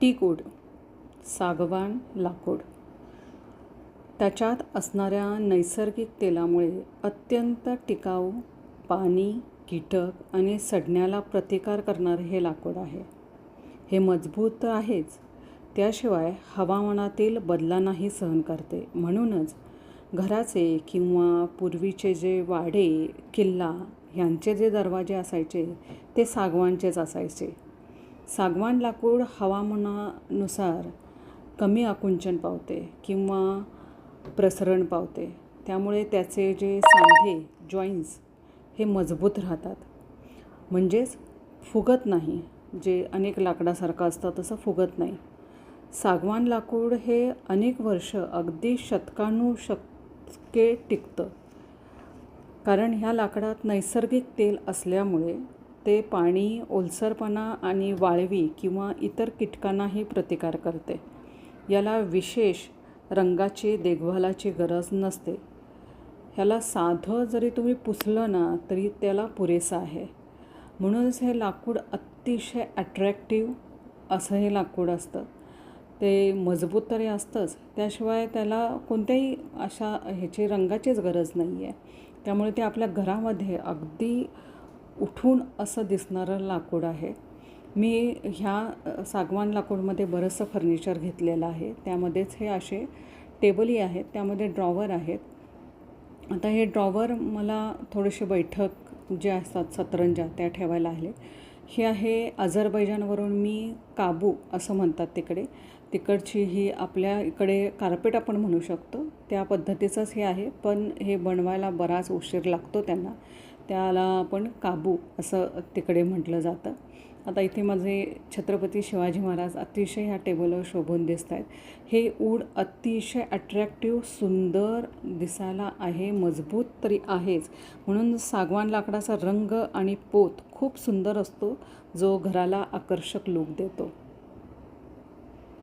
टीकवूड, सागवान लाकूड. त्याच्यात असणाऱ्या नैसर्गिक तेलामुळे अत्यंत टिकाऊ, पाणी, कीटक आणि सडण्याला प्रतिकार करणारे हे लाकूड आहे. हे मजबूत तर आहेच, त्याशिवाय हवामानातील बदलांनाही सहन करते. म्हणूनच घराचे किंवा पूर्वीचे जे वाडे, किल्ला ह्यांचे जे दरवाजे असायचे ते सागवानचेच असायचे. सागवान लाकूड हवामानानुसार कमी आकुंचन पावते किंवा प्रसरण पावते. त्यामुळे त्याचे जे सांधे, जॉईंट्स हे मजबूत राहतात, म्हणजेच फुगत नाही. जे अनेक लाकडासारखं असतं तसं फुगत नाही. सागवान लाकूड हे अनेक वर्ष, अगदी शतकानुशतके टिकतं. कारण ह्या लाकडात नैसर्गिक तेल असल्यामुळे ते पाणी, ओलसरपणा आणि वाळवी किंवा इतर कीटकांनाही प्रतिकार करते. याला विशेष रंगाची, देखभालाची गरज नसते. ह्याला साधं जरी तुम्ही पुसलं ना तरी त्याला पुरेसं आहे. म्हणूनच हे लाकूड अतिशय अट्रॅक्टिव्ह असं हे लाकूड असतं. ते मजबूत तरी असतंच, त्याशिवाय त्याला कोणत्याही अशा ह्याची रंगाचीच गरज नाही आहे. त्यामुळे ते आपल्या घरामध्ये अगदी उठून असं दिसणारं लाकूड आहे. मी ह्या सागवान लाकूडमध्ये बरंचसं फर्निचर घेतलेलं आहे. त्यामध्येच हे असे टेबलही आहेत, त्यामध्ये ड्रॉवर आहेत. आता हे ड्रॉवर मला थोडेसे बैठक जे असतात, सतरंजा, त्या ठेवायला आले. हे आहे अझरबैजानवरून, मी काबू असं म्हणतात तिकडची ही आपल्या इकडे कार्पेट आपण म्हणू शकतो त्या पद्धतीचंच हे आहे. पण हे बनवायला बराच उशीर लागतो त्यांना. त्याला आपण काबू असं तिकडे म्हटलं जातं. आता इथे माझे छत्रपती शिवाजी महाराज अतिशय ह्या टेबलवर शोभून दिसत आहेत. हे ऊड अतिशय अट्रॅक्टिव्ह, सुंदर दिसायला आहे, मजबूत तरी आहेच. म्हणून सागवान लाकडाचा रंग आणि पोत खूप सुंदर असतो, जो घराला आकर्षक लूक देतो.